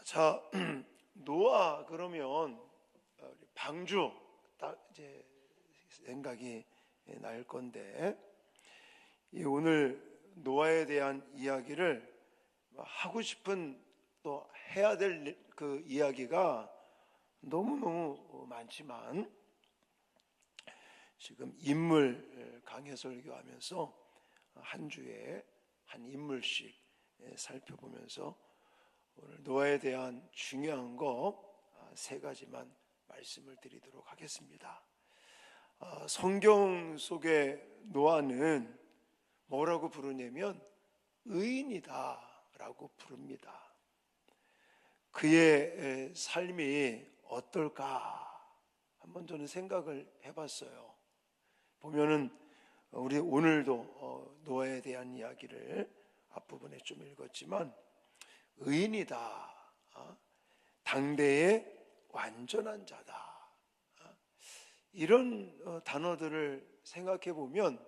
자, 노아 그러면 우리 방주 딱 이제 생각이 날 건데, 이 오늘 노아에 대한 이야기를 하고 싶은 또 해야 될 그 이야기가 너무너무 많지만, 지금 인물 강해 설교하면서 한 주에 한 인물씩 살펴보면서 오늘 노아에 대한 중요한 거 세 가지만 말씀을 드리도록 하겠습니다. 성경 속의 노아는 뭐라고 부르냐면 의인이다 라고 부릅니다. 그의 삶이 어떨까 한번 저는 생각을 해봤어요. 보면은 우리 오늘도 노아에 대한 이야기를 앞부분에 좀 읽었지만, 의인이다, 당대의 완전한 자다, 이런 단어들을 생각해 보면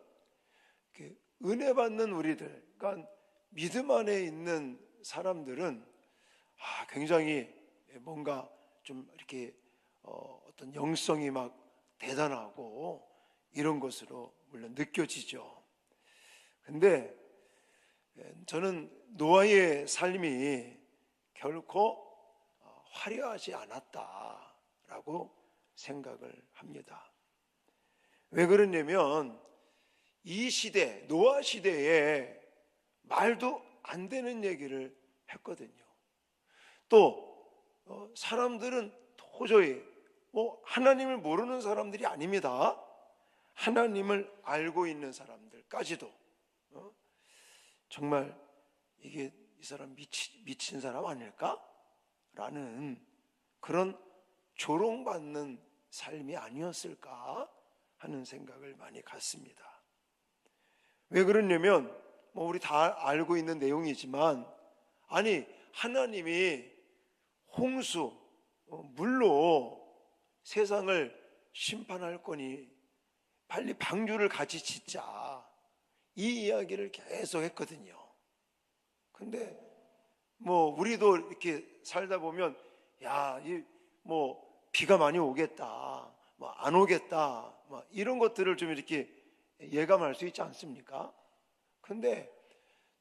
은혜 받는 우리들, 그러니까 믿음 안에 있는 사람들은 굉장히 뭔가 좀 이렇게 어떤 영성이 막 대단하고 이런 것으로 물론 느껴지죠. 근데 저는 노아의 삶이 결코 화려하지 않았다라고 생각을 합니다. 왜 그러냐면 이 시대, 노아 시대에 말도 안 되는 얘기를 했거든요. 또 사람들은 도저히 하나님을 모르는 사람들이 아닙니다. 하나님을 알고 있는 사람들까지도 정말 이게 이 사람 미친 사람 아닐까? 라는 그런 조롱받는 삶이 아니었을까 하는 생각을 많이 갖습니다. 왜 그러냐면 우리 다 알고 있는 내용이지만, 아니 하나님이 홍수, 물로 세상을 심판할 거니 빨리 방주를 같이 짓자, 이 이야기를 계속 했거든요. 근데 우리도 이렇게 살다 보면 비가 많이 오겠다, 안 오겠다, 이런 것들을 좀 이렇게 예감할 수 있지 않습니까? 근데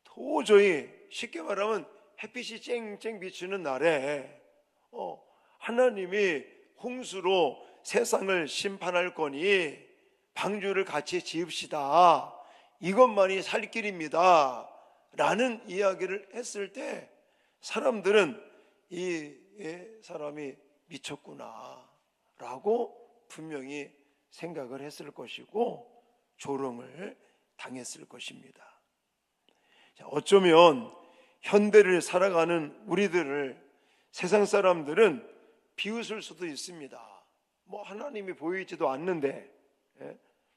도저히 쉽게 말하면 햇빛이 쨍쨍 비추는 날에 하나님이 홍수로 세상을 심판할 거니 방주를 같이 지읍시다, 이것만이 살 길입니다 라는 이야기를 했을 때 사람들은 이 사람이 미쳤구나 라고 분명히 생각을 했을 것이고 조롱을 당했을 것입니다. 어쩌면 현대를 살아가는 우리들을 세상 사람들은 비웃을 수도 있습니다. 하나님이 보이지도 않는데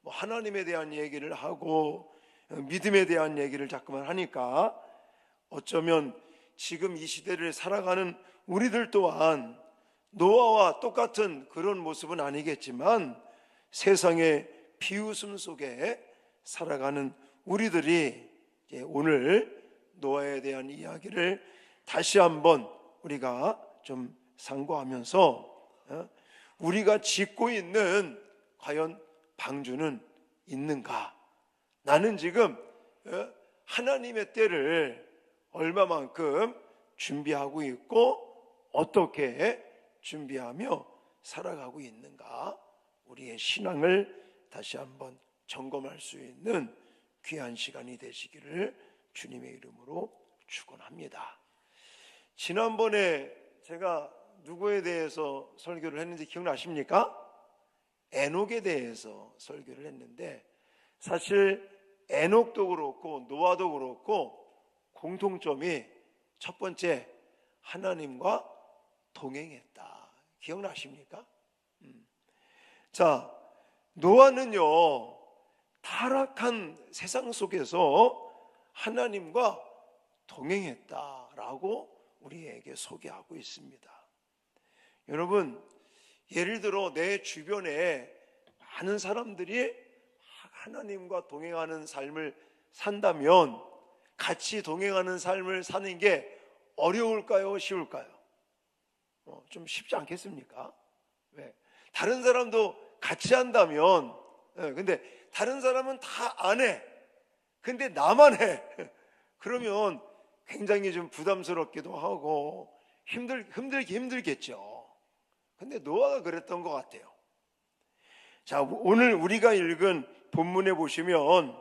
하나님에 대한 얘기를 하고 믿음에 대한 얘기를 자꾸만 하니까 어쩌면 지금 이 시대를 살아가는 우리들 또한 노아와 똑같은 그런 모습은 아니겠지만 세상의 비웃음 속에 살아가는 우리들이 오늘 노아에 대한 이야기를 다시 한번 우리가 좀 상고하면서 우리가 짓고 있는 과연 방주는 있는가? 나는 지금 하나님의 때를 얼마만큼 준비하고 있고 어떻게 준비하며 살아가고 있는가? 우리의 신앙을 다시 한번 점검할 수 있는 귀한 시간이 되시기를 주님의 이름으로 축원합니다. 지난번에 제가 누구에 대해서 설교를 했는지 기억나십니까? 에녹에 대해서 설교를 했는데, 사실 에녹도 그렇고 노아도 그렇고 공통점이 첫 번째, 하나님과 동행했다. 기억나십니까? 자, 노아는요 타락한 세상 속에서 하나님과 동행했다라고 우리에게 소개하고 있습니다. 여러분, 예를 들어 내 주변에 많은 사람들이 하나님과 동행하는 삶을 산다면 같이 동행하는 삶을 사는 게 어려울까요? 쉬울까요? 좀 쉽지 않겠습니까? 왜? 다른 사람도 같이 한다면, 근데 다른 사람은 다 안 해. 근데 나만 해. 그러면 굉장히 좀 부담스럽기도 하고 힘들겠죠. 근데 노아가 그랬던 것 같아요. 자, 오늘 우리가 읽은 본문에 보시면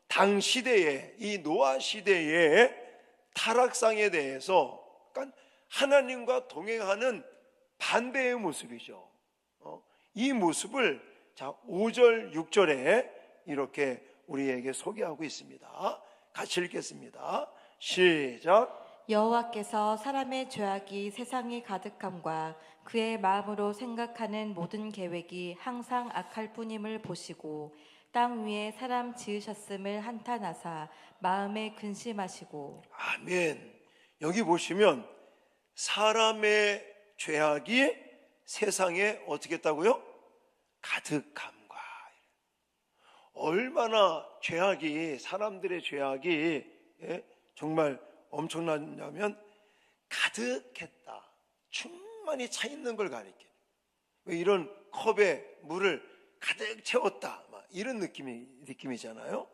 당 시대에, 이 노아 시대의 타락상에 대해서, 그러니까 하나님과 동행하는 반대의 모습이죠. 이 모습을 자 5절 6절에 이렇게 우리에게 소개하고 있습니다. 같이 읽겠습니다. 시작. 여호와께서 사람의 죄악이 세상에 가득함과 그의 마음으로 생각하는 모든 계획이 항상 악할 뿐임을 보시고 땅 위에 사람 지으셨음을 한탄하사 마음에 근심하시고. 아멘. 여기 보시면 사람의 죄악이 세상에 어떻게 했다고요? 가득함과. 얼마나 죄악이, 사람들의 죄악이 정말 엄청나냐면 가득했다, 충만히 차 있는 걸 가리켜요. 이런 컵에 물을 가득 채웠다, 이런 느낌이잖아요.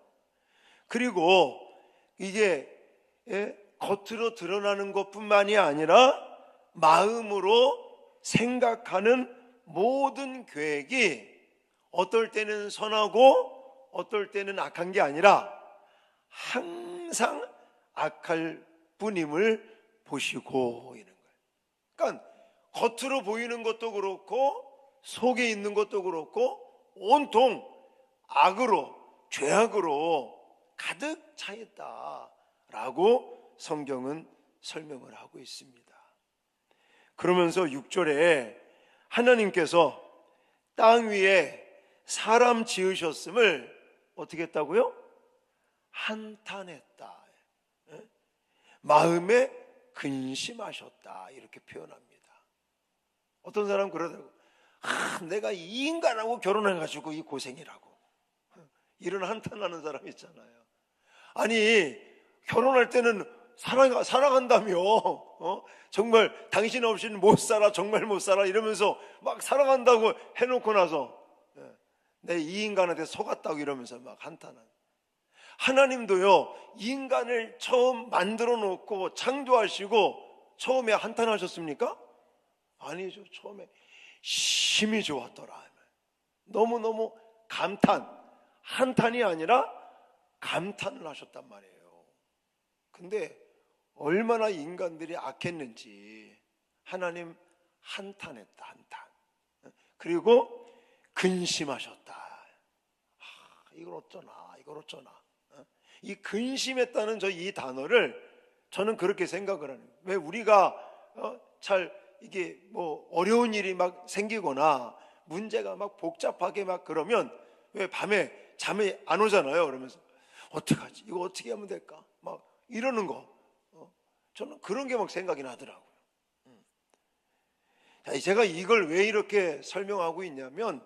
그리고 이게 겉으로 드러나는 것뿐만이 아니라 마음으로 생각하는 모든 계획이 어떨 때는 선하고 어떨 때는 악한 게 아니라 항상 악할 뿐임을 보시고 있는 거예요. 그러니까 겉으로 보이는 것도 그렇고 속에 있는 것도 그렇고 온통 악으로, 죄악으로 가득 차 있다라고 성경은 설명을 하고 있습니다. 그러면서 6절에 하나님께서 땅 위에 사람 지으셨음을 어떻게 했다고요? 한탄했다, 마음에 근심하셨다, 이렇게 표현합니다. 어떤 사람은 그러더라고. 내가 이 인간하고 결혼해가지고 이 고생이라고, 이런 한탄하는 사람 있잖아요. 아니, 결혼할 때는 사랑한다며, 정말 당신 없이는 못 살아, 정말 못 살아 이러면서 막 사랑한다고 해놓고 나서 내 이 인간한테 속았다고 이러면서 막 한탄하는. 하나님도요, 인간을 처음 만들어 놓고 창조하시고 처음에 한탄하셨습니까? 아니죠. 처음에 심히 좋았더라. 너무너무 감탄, 한탄이 아니라 감탄을 하셨단 말이에요. 근데 얼마나 인간들이 악했는지 하나님 한탄했다, 한탄. 그리고 근심하셨다. 이걸 어쩌나, 이걸 어쩌나. 이 근심했다는 이 단어를 저는 그렇게 생각을 하는 거예요. 왜 우리가 잘 이게 뭐 어려운 일이 막 생기거나 문제가 막 복잡하게 막 그러면 왜 밤에 잠이 안 오잖아요. 그러면서 어떡하지? 이거 어떻게 하면 될까? 막 이러는 거. 저는 그런 게 막 생각이 나더라고요. 제가 이걸 왜 이렇게 설명하고 있냐면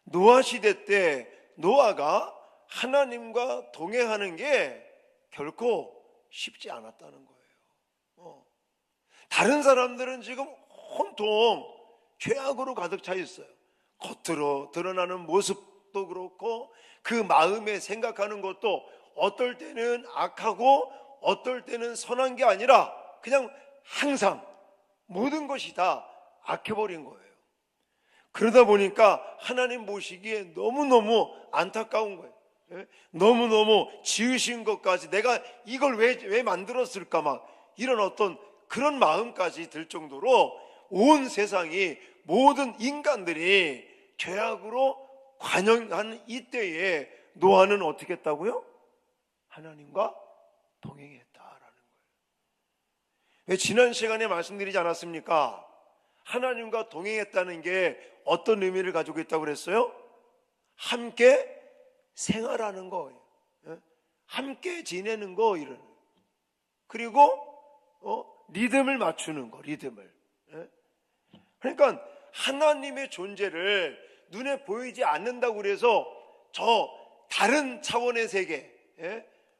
노아 시대 때 노아가 하나님과 동행하는 게 결코 쉽지 않았다는 거예요. 다른 사람들은 지금 온통 죄악으로 가득 차 있어요. 겉으로 드러나는 모습도 그렇고 그 마음에 생각하는 것도 어떨 때는 악하고 어떨 때는 선한 게 아니라 그냥 항상 모든 것이 다 악해버린 거예요. 그러다 보니까 하나님 보시기에 너무너무 안타까운 거예요. 너무너무 지으신 것까지 내가 이걸 왜 만들었을까, 막 이런 어떤 그런 마음까지 들 정도로 온 세상이, 모든 인간들이 죄악으로 관영한 이때에 노아는 어떻게 했다고요? 하나님과 동행했다라는 거예요. 왜 지난 시간에 말씀드리지 않았습니까? 하나님과 동행했다는 게 어떤 의미를 가지고 있다고 그랬어요? 함께 생활하는 거예요. 함께 지내는 거, 이런. 그리고 리듬을 맞추는 거, 리듬을. 그러니까 하나님의 존재를 눈에 보이지 않는다고 그래서 저 다른 차원의 세계,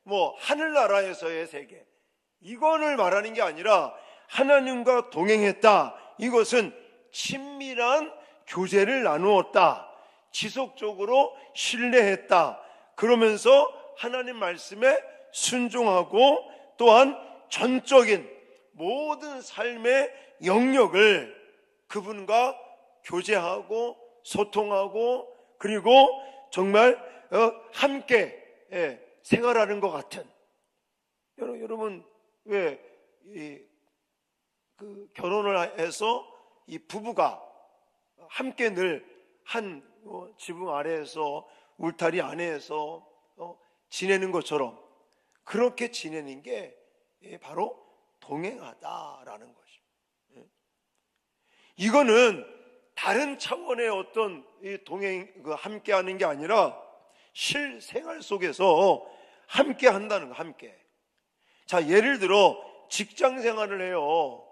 뭐 하늘나라에서의 세계, 이거를 말하는 게 아니라 하나님과 동행했다, 이것은 친밀한 교제를 나누었다. 지속적으로 신뢰했다. 그러면서 하나님 말씀에 순종하고 또한 전적인 모든 삶의 영역을 그분과 교제하고 소통하고 그리고 정말 함께 생활하는 것 같은, 여러분 왜 그 결혼을 해서 이 부부가 함께 늘 한 지붕 아래에서 울타리 안에서 지내는 것처럼 그렇게 지내는 게 바로 동행하다라는 것입니다. 이거는 다른 차원의 어떤 동행, 함께하는 게 아니라 실생활 속에서 함께한다는 거, 함께. 자, 예를 들어 직장 생활을 해요.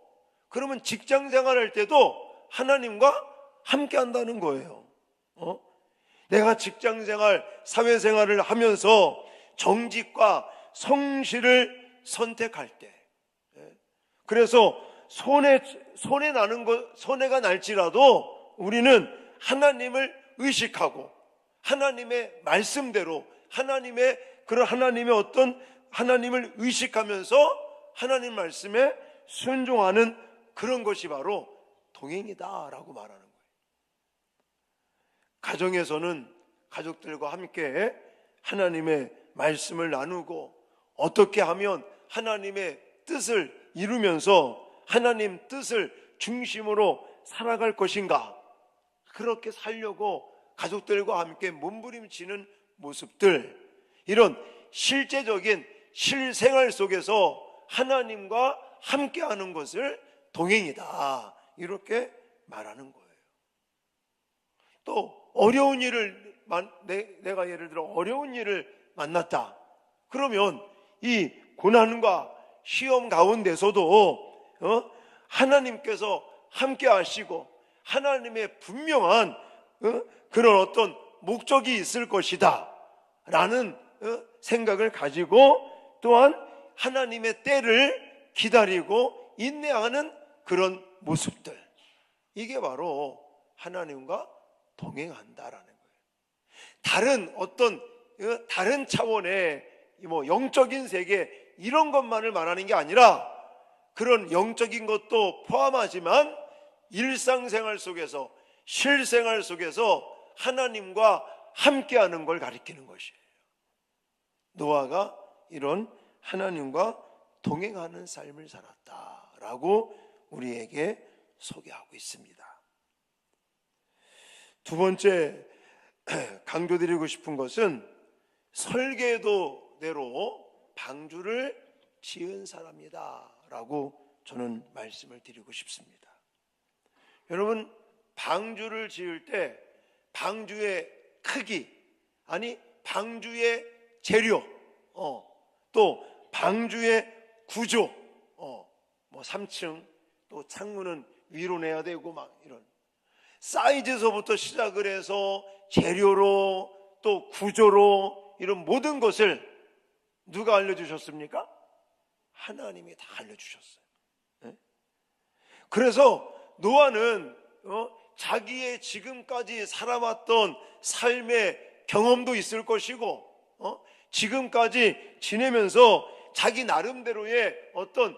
그러면 직장 생활할 때도 하나님과 함께한다는 거예요. 내가 직장 생활, 사회 생활을 하면서 정직과 성실을 선택할 때, 그래서 손해가 날지라도 우리는 하나님을 의식하고 하나님의 말씀대로 하나님의 어떤 하나님을 의식하면서 하나님 말씀에 순종하는 그런 것이 바로 동행이다라고 말하는 거예요. 가정에서는 가족들과 함께 하나님의 말씀을 나누고 어떻게 하면 하나님의 뜻을 이루면서 하나님 뜻을 중심으로 살아갈 것인가, 그렇게 살려고 가족들과 함께 몸부림치는 모습들, 이런 실제적인 실생활 속에서 하나님과 함께하는 것을 동행이다, 이렇게 말하는 거예요. 또 어려운 일을 내가 예를 들어 어려운 일을 만났다. 그러면 이 고난과 시험 가운데서도 하나님께서 함께 하시고 하나님의 분명한 그런 어떤 목적이 있을 것이다 라는 생각을 가지고 또한 하나님의 때를 기다리고 인내하는 그런 모습들, 이게 바로 하나님과 동행한다라는 거예요. 다른 차원의 영적인 세계, 이런 것만을 말하는 게 아니라 그런 영적인 것도 포함하지만 일상생활 속에서, 실생활 속에서 하나님과 함께하는 걸 가리키는 것이에요. 노아가 이런 하나님과 동행하는 삶을 살았다라고 우리에게 소개하고 있습니다. 두 번째 강조드리고 싶은 것은 설계도대로 방주를 지은 사람이다 라고 저는 말씀을 드리고 싶습니다. 여러분, 방주를 지을 때 방주의 크기, 아니 방주의 재료, 또 방주의 구조, 3층, 또 창문은 위로 내야 되고 막 이런 사이즈에서부터 시작을 해서 재료로 또 구조로 이런 모든 것을 누가 알려주셨습니까? 하나님이 다 알려주셨어요. 그래서 노아는 자기의 지금까지 살아왔던 삶의 경험도 있을 것이고 지금까지 지내면서 자기 나름대로의 어떤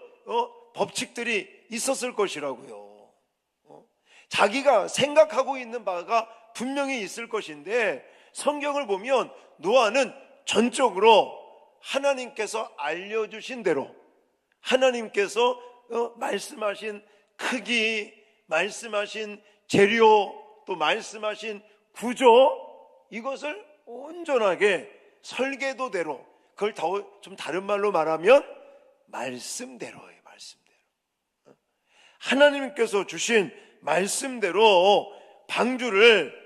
법칙들이 있었을 것이라고요. 자기가 생각하고 있는 바가 분명히 있을 것인데, 성경을 보면 노아는 전적으로 하나님께서 알려주신 대로, 하나님께서 말씀하신 크기, 말씀하신 재료, 또 말씀하신 구조, 이것을 온전하게 설계도대로, 그걸 좀 다른 말로 말하면 말씀대로예요. 말씀대로. 하나님께서 주신 말씀대로 방주를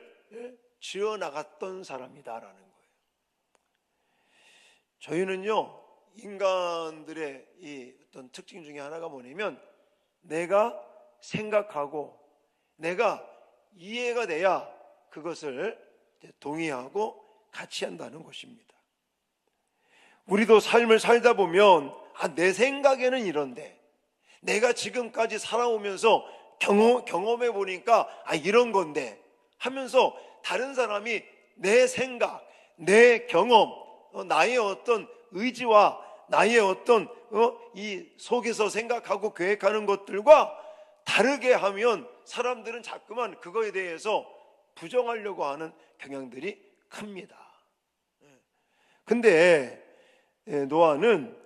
지어나갔던 사람이다라는 거예요. 저희는요, 인간들의 이 어떤 특징 중에 하나가 뭐냐면, 내가 생각하고 내가 이해가 돼야 그것을 동의하고 같이 한다는 것입니다. 우리도 삶을 살다 보면 내 생각에는 이런데, 내가 지금까지 살아오면서 경험해 보니까 이런 건데 하면서 다른 사람이 내 생각, 내 경험, 나의 어떤 의지와 나의 어떤 이 속에서 생각하고 계획하는 것들과 다르게 하면 사람들은 자꾸만 그거에 대해서 부정하려고 하는 경향들이 큽니다. 근데 노아는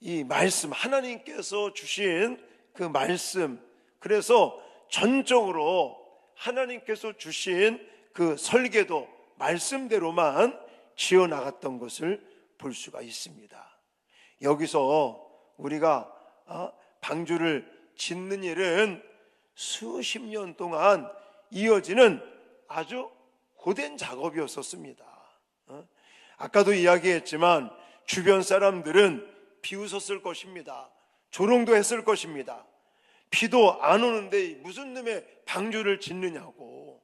이 말씀, 하나님께서 주신 그 말씀, 그래서 전적으로 하나님께서 주신 그 설계도 말씀대로만 지어나갔던 것을 볼 수가 있습니다. 여기서 우리가 방주를 짓는 일은 수십 년 동안 이어지는 아주 고된 작업이었었습니다. 아까도 이야기했지만 주변 사람들은 비웃었을 것입니다. 조롱도 했을 것입니다. 비도 안 오는데 무슨 놈의 방주를 짓느냐고,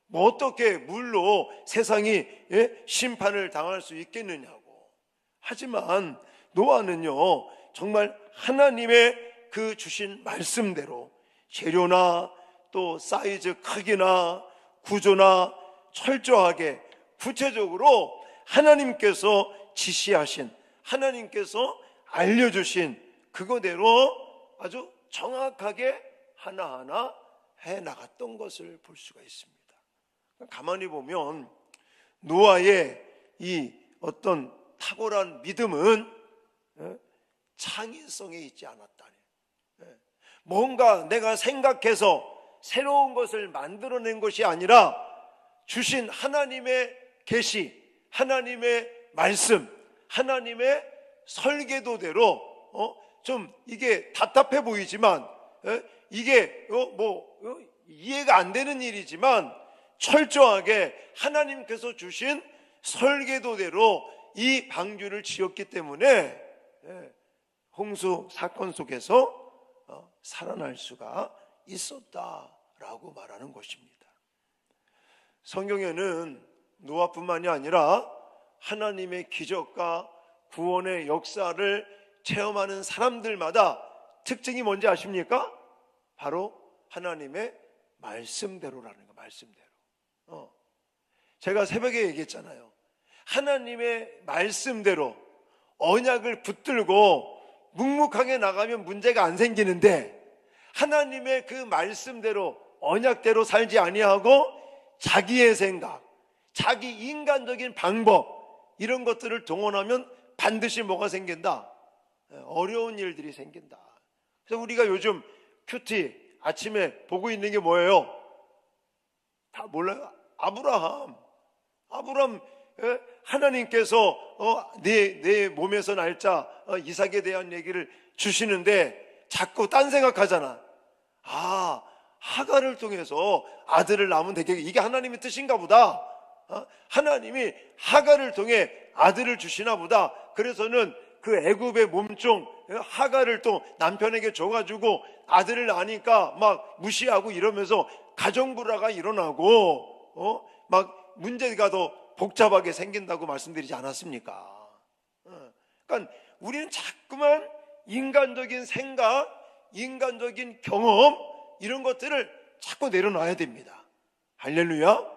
뭐 어떻게 물로 세상이 심판을 당할 수 있겠느냐고. 하지만 노아는요, 정말 하나님의 그 주신 말씀대로 재료나 또 사이즈 크기나 구조나 철저하게 구체적으로 하나님께서 지시하신, 하나님께서 알려주신 그거대로 아주 정확하게 하나하나 해나갔던 것을 볼 수가 있습니다. 가만히 보면 노아의 이 어떤 탁월한 믿음은 창의성에 있지 않았다니, 뭔가 내가 생각해서 새로운 것을 만들어낸 것이 아니라 주신 하나님의 계시, 하나님의 말씀, 하나님의 설계도대로 좀 이게 답답해 보이지만 이게 이해가 안 되는 일이지만 철저하게 하나님께서 주신 설계도대로 이 방주를 지었기 때문에 홍수 사건 속에서 살아날 수가 있었다라고 말하는 것입니다. 성경에는 노아뿐만이 아니라 하나님의 기적과 구원의 역사를 체험하는 사람들마다 특징이 뭔지 아십니까? 바로 하나님의 말씀대로라는 거, 말씀대로. 제가 새벽에 얘기했잖아요. 하나님의 말씀대로 언약을 붙들고 묵묵하게 나가면 문제가 안 생기는데, 하나님의 그 말씀대로 언약대로 살지 아니하고 자기의 생각, 자기 인간적인 방법, 이런 것들을 동원하면 반드시 뭐가 생긴다? 어려운 일들이 생긴다. 그래서 우리가 요즘 큐티 아침에 보고 있는 게 뭐예요? 다 몰라요? 아브라함, 하나님께서 내 몸에서 날짜 이삭에 대한 얘기를 주시는데 자꾸 딴 생각하잖아. 하갈을 통해서 아들을 낳으면 되겠, 이게 하나님의 뜻인가 보다. 하나님이 하갈을 통해 아들을 주시나 보다. 그래서는 그 애굽의 몸종 하갈을 또 남편에게 줘가지고 아들을 낳으니까 막 무시하고 이러면서 가정불화가 일어나고 막 문제가 더 복잡하게 생긴다고 말씀드리지 않았습니까? 그러니까 우리는 자꾸만 인간적인 생각, 인간적인 경험, 이런 것들을 자꾸 내려놔야 됩니다. 할렐루야.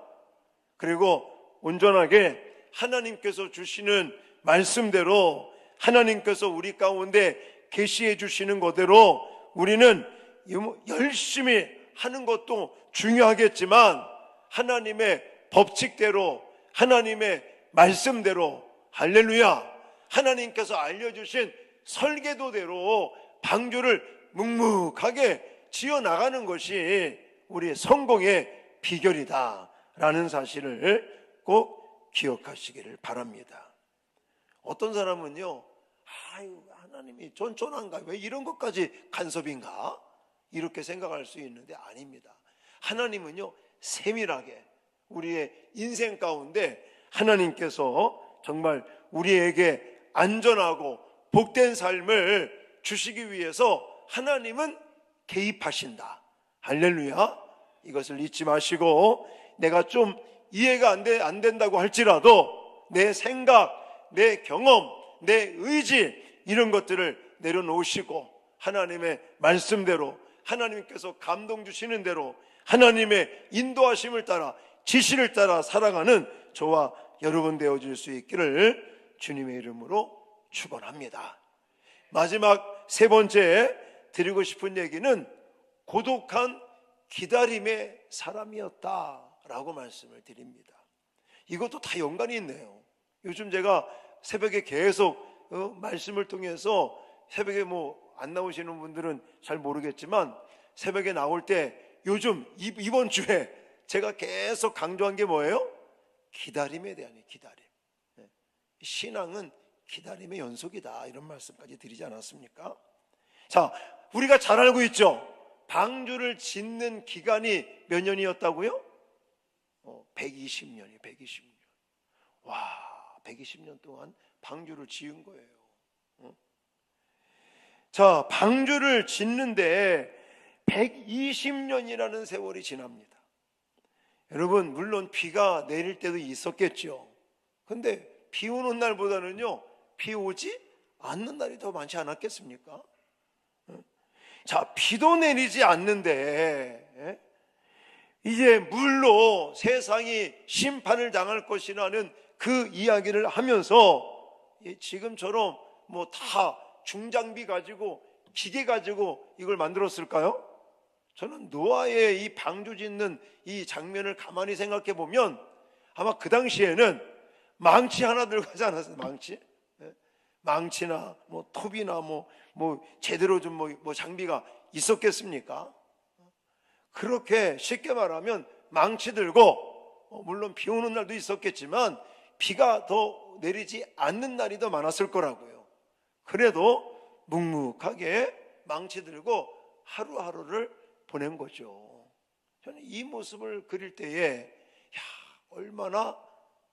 그리고 온전하게 하나님께서 주시는 말씀대로, 하나님께서 우리 가운데 계시해 주시는 것대로 우리는 열심히 하는 것도 중요하겠지만 하나님의 법칙대로, 하나님의 말씀대로, 할렐루야, 하나님께서 알려주신 설계도대로 방주를 묵묵하게 지어나가는 것이 우리의 성공의 비결이다라는 사실을 꼭 기억하시기를 바랍니다. 어떤 사람은요, 하나님이 쫀쫀한가? 왜 이런 것까지 간섭인가? 이렇게 생각할 수 있는데 아닙니다. 하나님은요, 세밀하게 우리의 인생 가운데 하나님께서 정말 우리에게 안전하고 복된 삶을 주시기 위해서 하나님은 개입하신다. 할렐루야. 이것을 잊지 마시고, 내가 좀 이해가 안 된다고 할지라도 내 생각, 내 경험, 내 의지, 이런 것들을 내려놓으시고 하나님의 말씀대로, 하나님께서 감동 주시는 대로 하나님의 인도하심을 따라 지시를 따라 살아가는 저와 여러분 되어질 수 있기를 주님의 이름으로 축원합니다. 마지막 세 번째 드리고 싶은 얘기는 고독한 기다림의 사람이었다라고 말씀을 드립니다. 이것도 다 연관이 있네요. 요즘 제가 새벽에 계속 말씀을 통해서, 새벽에 안 나오시는 분들은 잘 모르겠지만 새벽에 나올 때 요즘 이번 주에 제가 계속 강조한 게 뭐예요? 기다림에 대한 기다림. 신앙은 기다림의 연속이다, 이런 말씀까지 드리지 않았습니까? 자, 우리가 잘 알고 있죠. 방주를 짓는 기간이 몇 년이었다고요? 120년이 120년. 와, 120년 동안 방주를 지은 거예요. 자, 방주를 짓는데 120년이라는 세월이 지납니다. 여러분, 물론 비가 내릴 때도 있었겠죠. 근데 비 오는 날보다는요, 비 오지 않는 날이 더 많지 않았겠습니까? 자, 비도 내리지 않는데 이제 물로 세상이 심판을 당할 것이라는 그 이야기를 하면서 지금처럼 다 중장비 가지고 기계 가지고 이걸 만들었을까요? 저는 노아의 이 방주 짓는 이 장면을 가만히 생각해 보면 아마 그 당시에는 망치 하나 들고 가지 않았어요? 망치? 망치나 톱이나 제대로 좀 장비가 있었겠습니까? 그렇게 쉽게 말하면 망치 들고, 물론 비 오는 날도 있었겠지만 비가 더 내리지 않는 날이 더 많았을 거라고요. 그래도 묵묵하게 망치 들고 하루하루를 보낸 거죠. 저는 이 모습을 그릴 때에 얼마나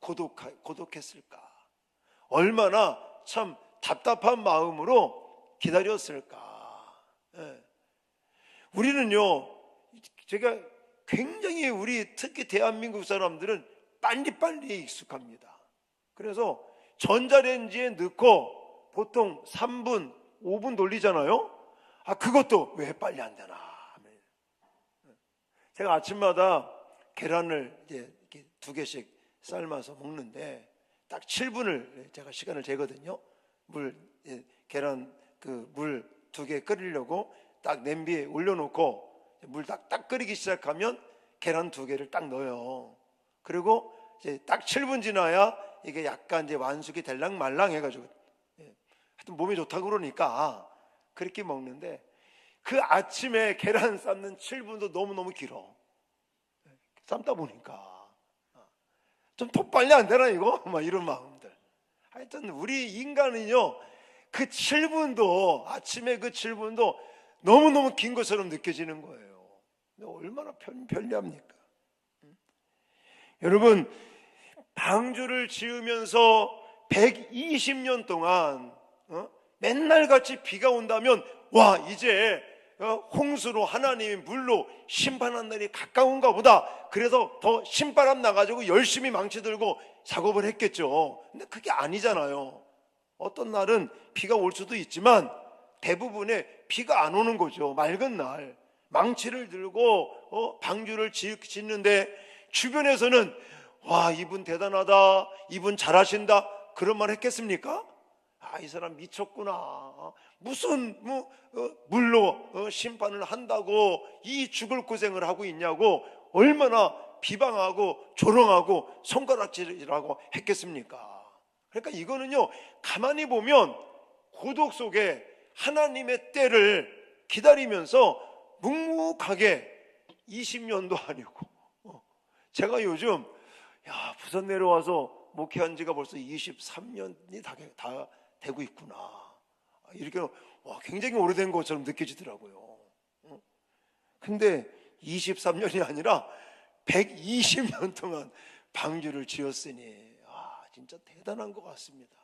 고독했을까, 얼마나 참 답답한 마음으로 기다렸을까. 우리는요, 제가 굉장히 특히 대한민국 사람들은 빨리빨리 익숙합니다. 그래서 전자레인지에 넣고 보통 3분, 5분 돌리잖아요. 그것도 왜 빨리 안 되나. 제가 아침마다 계란을 이렇게 2개씩 삶아서 먹는데 딱 7분을 제가 시간을 재거든요. 계란 물 2개 끓이려고 딱 냄비에 올려놓고 물 딱 끓이기 시작하면 계란 2개를 딱 넣어요. 그리고 이제 딱 7분 지나야 이게 약간 이제 완숙이 될랑 말랑 해가지고, 하여튼 몸에 좋다고 그러니까 그렇게 먹는데, 그 아침에 계란 삶는 7분도 너무너무 길어. 삶다 보니까 좀 더 빨리 안 되나 이거? 이런 마음들. 하여튼 우리 인간은요, 그 7분도, 아침에 그 7분도 너무너무 긴 것처럼 느껴지는 거예요. 근데 얼마나 편리합니까? 여러분, 방주를 지으면서 120년 동안 맨날 같이 비가 온다면 이제 홍수로 하나님이 물로 심판한 날이 가까운가 보다, 그래서 더 신바람 나가지고 열심히 망치 들고 작업을 했겠죠. 근데 그게 아니잖아요. 어떤 날은 비가 올 수도 있지만 대부분의 비가 안 오는 거죠. 맑은 날 망치를 들고 방주를 짓는데 주변에서는 이분 대단하다, 이분 잘하신다, 그런 말 했겠습니까? 이 사람 미쳤구나, 무슨 물로 심판을 한다고 이 죽을 고생을 하고 있냐고 얼마나 비방하고 조롱하고 손가락질이라고 했겠습니까? 그러니까 이거는요, 가만히 보면 고독 속에 하나님의 때를 기다리면서 묵묵하게 20년도 아니고, 제가 요즘 부산 내려와서 목회한 지가 벌써 23년이 다 되고 있구나, 이렇게 굉장히 오래된 것처럼 느껴지더라고요. 근데 23년이 아니라 120년 동안 방주를 지었으니 진짜 대단한 것 같습니다.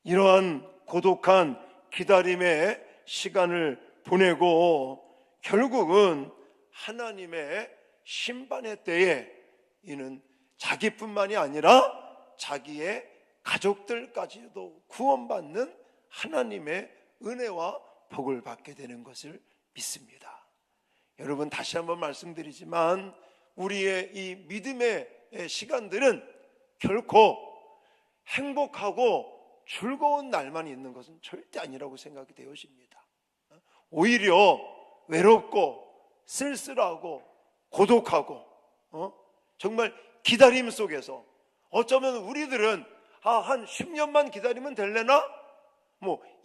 이러한 고독한 기다림의 시간을 보내고 결국은 하나님의 심판의 때에 이는 자기뿐만이 아니라 자기의 가족들까지도 구원받는 하나님의 은혜와 복을 받게 되는 것을 믿습니다. 여러분, 다시 한번 말씀드리지만 우리의 이 믿음의 시간들은 결코 행복하고 즐거운 날만 있는 것은 절대 아니라고 생각이 되어집니다. 오히려 외롭고 쓸쓸하고 고독하고 정말 기다림 속에서 어쩌면 우리들은 한 10년만 기다리면 될래나?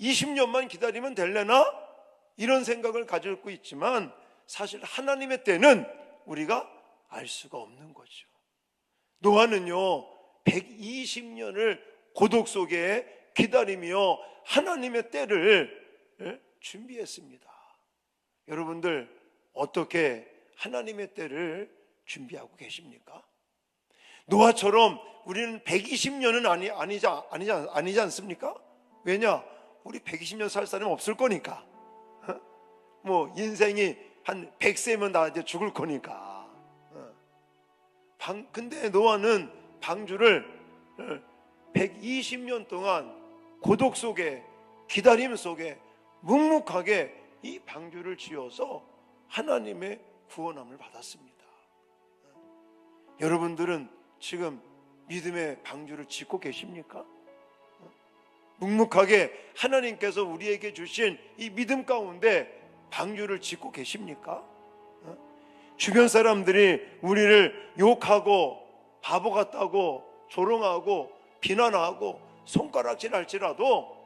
20년만 기다리면 될래나? 이런 생각을 가지고 있지만 사실 하나님의 때는 우리가 알 수가 없는 거죠. 노아는요 120년을 고독 속에 기다리며 하나님의 때를 준비했습니다. 여러분들 어떻게 하나님의 때를 준비하고 계십니까? 노아처럼 우리는 120년은 아니지 않습니까? 왜냐? 우리 120년 살 사람이 없을 거니까. 인생이 한 100세면 다 이제 죽을 거니까. 근데 노아는 방주를 120년 동안 고독 속에 기다림 속에 묵묵하게 이 방주를 지어서 하나님의 구원함을 받았습니다. 여러분들은 지금 믿음의 방주를 짓고 계십니까? 묵묵하게 하나님께서 우리에게 주신 이 믿음 가운데 방주를 짓고 계십니까? 주변 사람들이 우리를 욕하고 바보 같다고 조롱하고 비난하고 손가락질 할지라도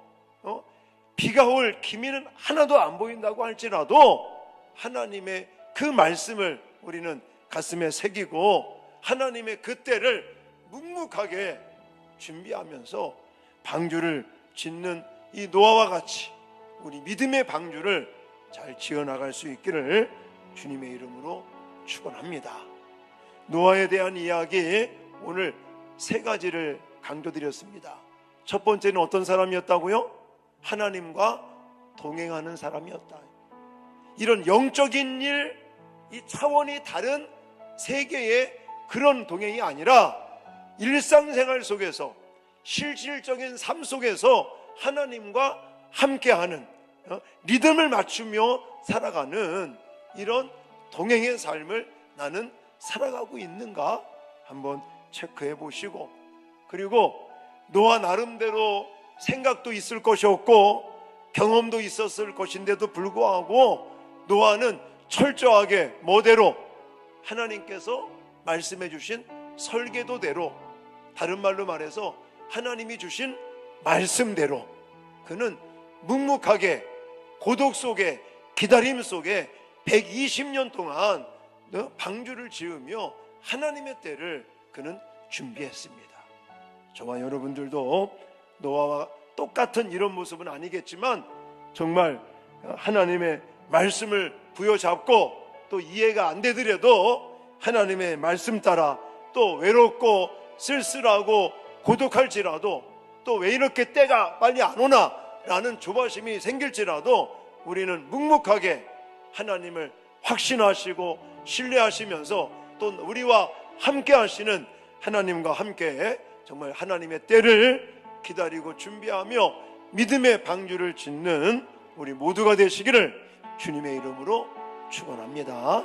비가 올 기미는 하나도 안 보인다고 할지라도 하나님의 그 말씀을 우리는 가슴에 새기고 하나님의 그 때를 묵묵하게 준비하면서 방주를 짓는 이 노아와 같이 우리 믿음의 방주를 잘 지어나갈 수 있기를 주님의 이름으로 축원합니다. 노아에 대한 이야기 오늘 3가지를 강조드렸습니다. 첫 번째는 어떤 사람이었다고요? 하나님과 동행하는 사람이었다. 이런 영적인 일, 이 차원이 다른 세계의 그런 동행이 아니라 일상생활 속에서 실질적인 삶 속에서 하나님과 함께하는 리듬을 맞추며 살아가는 이런 동행의 삶을 나는 살아가고 있는가 한번 체크해 보시고, 그리고 노아 나름대로 생각도 있을 것이었고 경험도 있었을 것인데도 불구하고 노아는 철저하게 뭐대로? 하나님께서 말씀해 주신 설계도대로, 다른 말로 말해서 하나님이 주신 말씀대로 그는 묵묵하게 고독 속에 기다림 속에 120년 동안 방주를 지으며 하나님의 때를 그는 준비했습니다. 저와 여러분들도 노아와 똑같은 이런 모습은 아니겠지만 정말 하나님의 말씀을 부여잡고 또 이해가 안 되더라도 하나님의 말씀 따라 또 외롭고 쓸쓸하고 고독할지라도 또 왜 이렇게 때가 빨리 안 오나 라는 조바심이 생길지라도 우리는 묵묵하게 하나님을 확신하시고 신뢰하시면서 또 우리와 함께 하시는 하나님과 함께 정말 하나님의 때를 기다리고 준비하며 믿음의 방주를 짓는 우리 모두가 되시기를 주님의 이름으로 축원합니다.